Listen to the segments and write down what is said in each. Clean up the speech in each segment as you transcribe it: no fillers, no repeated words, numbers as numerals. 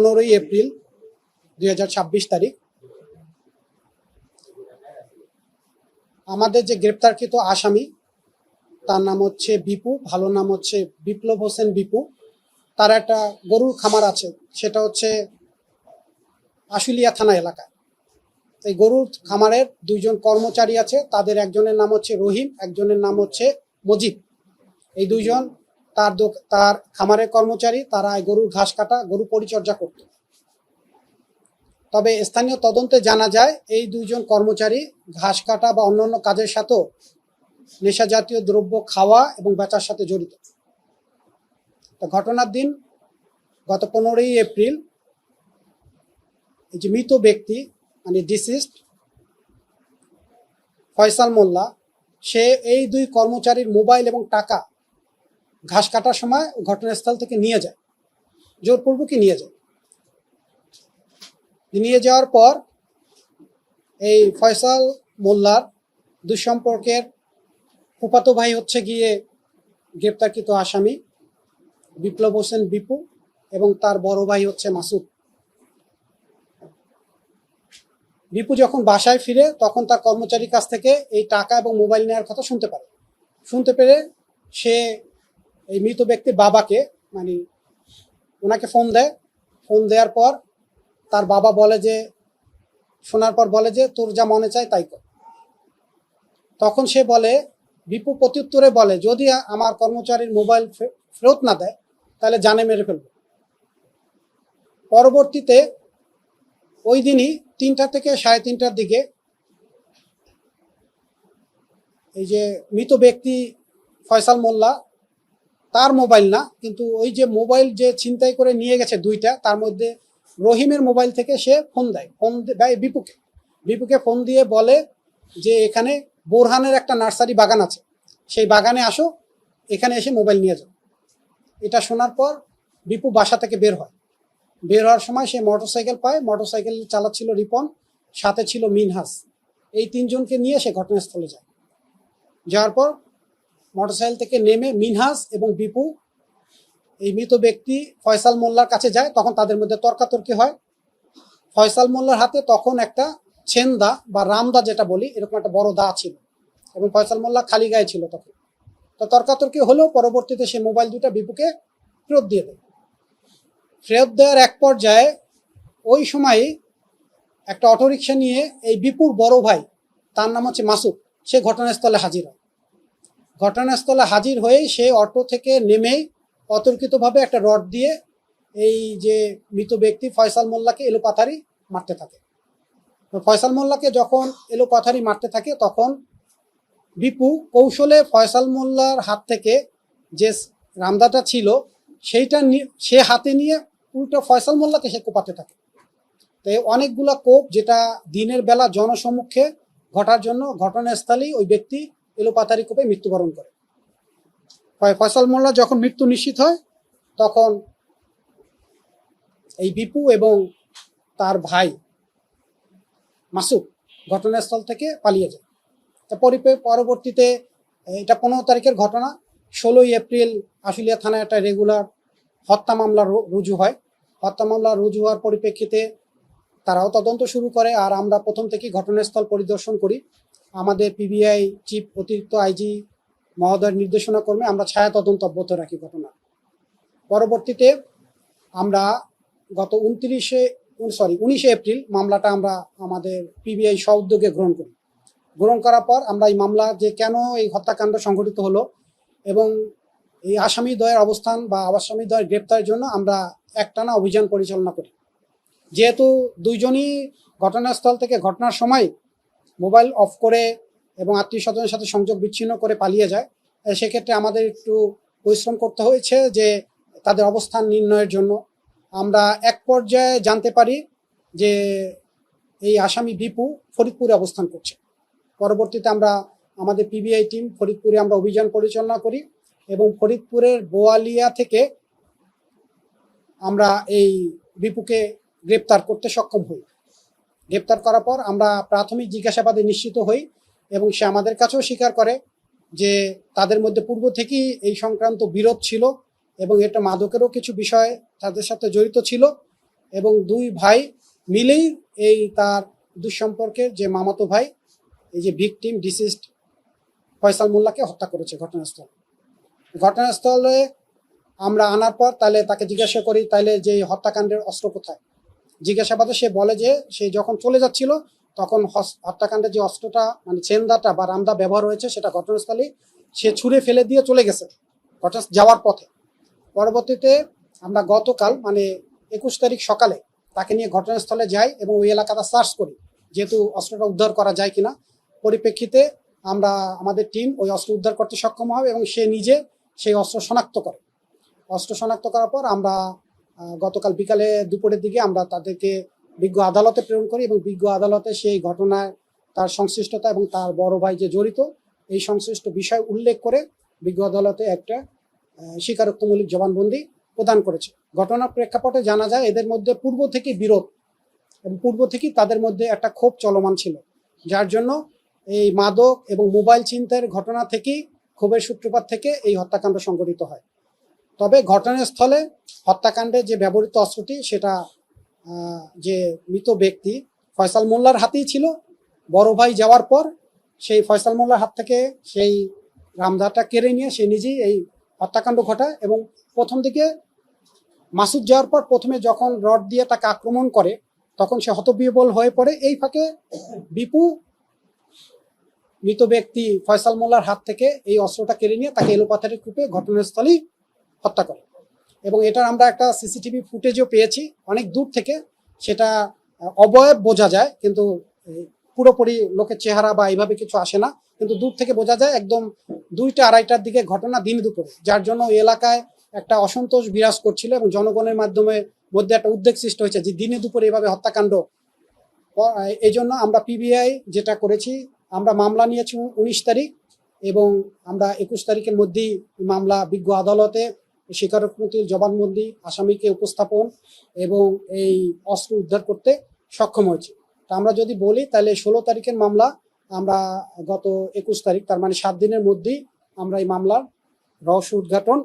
15ই April 2026 তারিখ আমাদের যে গ্রেপ্তারকৃত আসামি তার নাম হচ্ছে বিপু, ভালো নাম হচ্ছে বিপ্লব হোসেন বিপু। তার একটা গরুর খামার আছে, সেটা হচ্ছে আশুলিয়া থানা এলাকায়। এই গরুর খামারের দুইজন কর্মচারী আছে, তাদের একজনের নাম হচ্ছে রহিম, একজনের নাম হচ্ছে মজিদ। এই দুইজন তার খামারের কর্মচারী, তারা গরুর ঘাস কাটা, গরু পরিচর্যা করত। তবে স্থানীয় তদন্তে জানা যায় এই দুইজন কর্মচারী ঘাস কাটা বা অন্যান্য কাজের সাথেও নেশা জাতীয় দ্রব্য খাওয়া এবং বেচার সাথে জড়িত। তো ঘটনার দিন গত 15ই এপ্রিল এই যে মৃত ব্যক্তি মানে ডিসিস্ট ফয়সাল মোল্লা, সে এই দুই কর্মচারীর মোবাইল এবং টাকা ঘাস কাটার সময় ঘটনাস্থল থেকে নিয়ে যায়, জোরপূর্বকই নিয়ে যায়। নিয়ে যাওয়ার পর এই ফয়সাল মোল্লার দুঃসম্পর্কের ফুফাতো ভাই হচ্ছে গিয়ে গ্রেপ্তারকৃত আসামি বিপ্লব হোসেন বিপু এবং তার বড় ভাই হচ্ছে মাসুদ। বিপু যখন বাসায় ফিরে তখন তার কর্মচারীর কাছ থেকে এই টাকা এবং মোবাইল নেওয়ার কথা শুনতে পেরে সে এই মৃত ব্যক্তির বাবাকে মানে ওনাকে ফোন দেওয়ার পর তার বাবা শোনার পর বলে যে তোর যা মনে চায় তাই কর। তখন সে বলে, বিপু প্রত্যুত্তরে বলে, যদি আমার কর্মচারীর মোবাইল ফেরত না দেয় তাহলে জানে মেরে ফেলব। পরবর্তীতে ওই দিনই 3টা থেকে 3:30টার দিকে এই যে মৃত ব্যক্তি ফয়সাল মোল্লা, তার মোবাইল না কিন্তু ওই যে মোবাইল যে ছিনতাই করে নিয়ে গেছে দুইটা, তার মধ্যে রহিমের মোবাইল থেকে সে ফোন দেয় বিপুকে ফোন দিয়ে বলে যে এখানে বোরহানের একটা নার্সারি বাগান আছে, সেই বাগানে আসো, এখানে এসে মোবাইল নিয়ে যাও। এটা শোনার পর বিপু বাসা থেকে বের হওয়ার সময় সে মোটরসাইকেল পায়, মোটরসাইকেল চালাচ্ছিল রিপন, সাথে ছিল মিনহাস। এই 3জনকে নিয়ে সে ঘটনাস্থলে যাওয়ার পর মোটরসাইকেল থেকে নেমে মিনহাস এবং বিপু এই মৃত ব্যক্তি ফয়সাল মোল্লার কাছে যায়। তখন তাদের মধ্যে তর্কাতর্কি হয়। ফয়সাল মোল্লার হাতে তখন একটা ছেন্দা বা রামদা যেটা বলি, এরকম একটা বড় দা ছিল এবং ফয়সাল মোল্লা খালি গায়ে ছিল তখন। তো তর্কাতর্কি হলেও পরবর্তীতে সে মোবাইল দুটা বিপুকে ফেরত দিয়ে দেয়। ফেরত দেওয়ার এক পর্যায়ে ওই সময় একটা অটোরিকশা নিয়ে এই বিপুর বড় ভাই, তার নাম হচ্ছে মাসুদ, সে ঘটনাস্থলে হাজির হয়ে সে অটো থেকে নেমেই অতর্কিতভাবে একটা রড দিয়ে এই যে মৃত ব্যক্তি ফয়সাল মোল্লাকে এলোপাথারি মারতে থাকে। ফয়সাল মোল্লাকে যখন এলোপাথারি মারতে থাকে তখন বিপু কৌশলে ফয়সাল মোল্লার হাত থেকে যে রামদাটা ছিল সেইটা সে হাতে নিয়ে উল্টো ফয়সাল মোল্লাকে সে কোপাতে থাকে। তো অনেকগুলা কোপ, যেটা দিনের বেলা জনসম্মুখে ঘটার জন্য ঘটনাস্থলেই ওই ব্যক্তি এলোপাথারি কোপে মৃত্যুবরণ করে। ফয়সাল মোল্লা যখন মৃত্যু নিশ্চিত হয় তখন এই বিপু এবং তার ভাই মাসুদ ঘটনাস্থল থেকে পালিয়ে যায়। তা পরবর্তীতে এটা 15 তারিখের ঘটনা। 16ই এপ্রিল আশুলিয়া থানায় একটা রেগুলার হত্যা মামলা রুজু হয়। হত্যা মামলা রুজু হওয়ার পরিপ্রেক্ষিতে তারাও তদন্ত শুরু করে, আর আমরা প্রথম থেকেই ঘটনাস্থল পরিদর্শন করি। আমাদের পিবিআই চিফ অতিরিক্ত আইজি মহোদয়ের নির্দেশনা ক্রমে আমরা ছায়া তদন্ত অব্যাহত রাখি ঘটনা। পরবর্তীতে আমরা গত 19 এপ্রিল মামলাটা আমরা আমাদের পিবিআই সউদ্যোগে গ্রহণ করার পর আমরা এই মামলা যে কেন এই হত্যাকাণ্ড সংঘটিত হলো এবং এই আসামিদ্বয়ের অবস্থান বা আসামিদ্বয়ের গ্রেপ্তারের জন্য আমরা একটানা অভিযান পরিচালনা করি। যেহেতু দুইজনই ঘটনাস্থল থেকে ঘটনার সময় মোবাইল অফ করে এবং আত্মীয় স্বজনের সাথে সংযোগ বিচ্ছিন্ন করে পালিয়ে যায়, সেক্ষেত্রে আমাদের একটু পরিশ্রম করতে হয়েছে যে তাদের অবস্থান নির্ণয়ের জন্য। আমরা এক পর্যায়ে জানতে পারি যে এই আসামি বিপু ফরিদপুরে অবস্থান করছে। পরবর্তীতে আমরা আমাদের পিবিআই টিম ফরিদপুরে আমরা অভিযান পরিচালনা করি এবং ফরিদপুরের বোয়ালিয়া থেকে আমরা এই বিপুকে গ্রেপ্তার করতে সক্ষম হই। গ্রেপ্তার করার পর আমরা প্রাথমিক জিজ্ঞাসাবাদে নিশ্চিত হই এবং সে আমাদের কাছেও স্বীকার করে যে তাদের মধ্যে পূর্ব থেকেই এই সংক্রান্ত বিরোধ ছিল এবং এটা মাদকেরও কিছু বিষয় তাদের সাথে জড়িত ছিল এবং দুই ভাই মিলেই এই তার দুঃসম্পর্কের যে মামাতো ভাই, এই যে ভিকটিম ডিসিজড ফয়সাল মোল্লাকে হত্যা করেছে ঘটনাস্থলে আমরা আনার পর তাহলে তাকে জিজ্ঞাসা করি তাহলে যে হত্যাকাণ্ডের অস্ত্র কোথায়। জিজ্ঞাসাবাদে সে বলে যে সে যখন চলে যাচ্ছিল তখন হত্যাকাণ্ডের যে অস্ত্রটা মানে চেন্দাটা বা রামদা ব্যবহার হয়েছে সেটা ঘটনাস্থলে সে ছুঁড়ে ফেলে দিয়ে চলে গেছে ঘটনা যাওয়ার পথে। পরবর্তীতে আমরা গতকাল মানে 21 তারিখ সকালে তাকে নিয়ে ঘটনাস্থলে যাই এবং ওই এলাকাটা সার্চ করি যেহেতু অস্ত্রটা উদ্ধার করা যায় কিনা। পরিপ্রেক্ষিতে আমরা আমাদের টিম ওই অস্ত্র উদ্ধার করতে সক্ষম হয় এবং সে নিজে সেই অস্ত্র শনাক্ত করে। অস্ত্র শনাক্ত করার পর আমরা গতকাল বিকালে দুপুরের দিকে আমরা তাদেরকে বিজ্ঞ আদালতে প্রেরণ করি এবং বিজ্ঞ আদালতে সেই ঘটনায় তার সংশ্লিষ্টতা এবং তার বড় ভাই যে জড়িত এই সংশ্লিষ্ট বিষয় উল্লেখ করে বিজ্ঞ আদালতে একটা স্বীকারোক্তিমূলক জবানবন্দি প্রদান করেছে। ঘটনার প্রেক্ষাপটে জানা যায় এদের মধ্যে পূর্ব থেকে বিরোধ এবং পূর্ব থেকেই তাদের মধ্যে একটা ক্ষোভ চলমান ছিল, যার জন্য এই মাদক এবং মোবাইল ছিনতাইয়ের ঘটনা থেকেই ক্ষোভের সূত্রপাত থেকে এই হত্যাকাণ্ড সংঘটিত হয়। তবে ঘটনাস্থলে হত্যাকাণ্ডে যে ব্যবহৃত অস্ত্রটি সেটা যে মৃত ব্যক্তি ফয়সাল মোল্লার হাতেই ছিল। বড় ভাই যাওয়ার পর সেই ফয়সাল মোল্লার হাত থেকে সেই রামদাটা কেড়ে নিয়ে সে নিজেই এই হত্যাকাণ্ড ঘটায় এবং প্রথম দিকে মাসুদ যাওয়ার পর প্রথমে যখন রড দিয়ে তাকে আক্রমণ করে তখন সে হতবিহ্বল হয়ে পড়ে। এই ফাঁকে বিপু মৃত ব্যক্তি ফয়সাল মোল্লার হাত থেকে এই অস্ত্রটা কেড়ে নিয়ে তাকে এলোপাথারি কূপে ঘটনাস্থলেই হত্যা করে এবং এটার আমরা একটা সিসিটিভি ফুটেজও পেয়েছি অনেক দূর থেকে। সেটা অবয়ব বোঝা যায় কিন্তু পুরোপুরি লোকের চেহারা বা এইভাবে কিছু আসে না, কিন্তু দূর থেকে বোঝা যায় একদম 2টা-2:30টার দিকে ঘটনা, দিন দুপুরে, যার জন্য এই এলাকায় একটা অসন্তোষ বিরাজ করছিল এবং জনগণের মধ্যে একটা উদ্বেগ সৃষ্টি হয়েছে যে দিনে দুপুরে এভাবে হত্যাকাণ্ড। এই জন্য আমরা পিবিআই যেটা করেছি আমরা মামলা নিয়েছি 19 তারিখ এবং আমরা 21 তারিখের মধ্যেই মামলা বিজ্ঞ আদালতে স্বীকারোক্তিমূলক জবানবন্দি আসামিকে উপস্থাপন এবং এই অস্ত্র উদ্ধার করতে সক্ষম হয়েছি। তা আমরা যদি বলি তাহলে 16 তারিখের মামলা আমরা গত 21 তারিখ তার মানে 7 দিনের মধ্যেই আমরা এই মামলার রহস্য উদ্ঘাটন,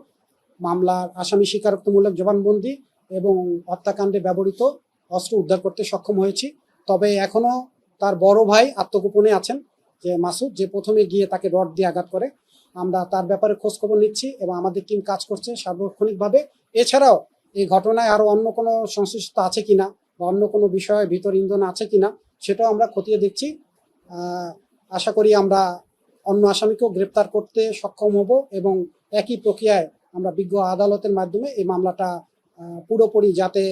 মামলার আসামি স্বীকারোক্তিমূলক জবানবন্দি এবং হত্যাকাণ্ডে ব্যবহৃত অস্ত্র উদ্ধার করতে সক্ষম হয়েছি। তবে এখনো তার বড় ভাই আত্মগোপনে আছেন যে মাসুদ, যে প্রথমে গিয়ে তাকে রড দিয়ে আঘাত করে। আমরা তার ব্যাপারে খোঁজখবর নিচ্ছি এবং আমাদের টিম কাজ করছে সার্বক্ষণিকভাবে। এছাড়াও এই ঘটনায় আরো অন্য কোনো সংশ্লিষ্টতা আছে কিনা বা অন্য কোনো বিষয়ে ভিতর ইন্ধন আছে কিনা সেটাও আমরা খতিয়ে দেখছি। আশা করি আমরা অন্য আসামিকেও গ্রেপ্তার করতে সক্ষম হব এবং একই প্রক্রিয়ায় আমরা বিজ্ঞ আদালতের মাধ্যমে এই মামলাটা পুরোপুরি যাতে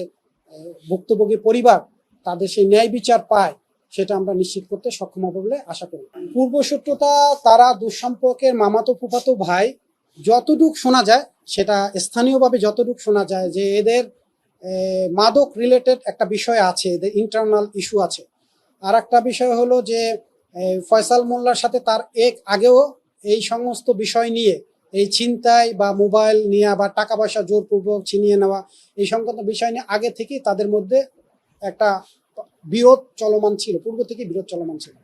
ভুক্তভোগী পরিবার তাদের সেই ন্যায় বিচার পায় সেটা আমরা নিশ্চিত করতে সক্ষম হব বলে আশা করি। পূর্বশত্রুতা তারা দুঃসম্পর্কের মামাতো ফুফাতো ভাই, যতটুক শোনা যায় সেটা স্থানীয়ভাবে যতটুক শোনা যায় যে এদের মাদক রিলেটেড একটা বিষয় আছে, এদের ইন্টারনাল ইস্যু আছে। আর একটা বিষয় হলো যে ফয়সাল মোল্লার সাথে তার আগেও এই সমস্ত বিষয় নিয়ে এই ছিনতাই বা মোবাইল নেওয়া বা টাকা পয়সা জোরপূর্বক ছিনিয়ে নেওয়া এই সংক্রান্ত বিষয় নিয়ে আগে থেকেই তাদের মধ্যে একটা বিরোধ চলমান ছিল, পূর্ব থেকে বিরোধ চলমান ছিল।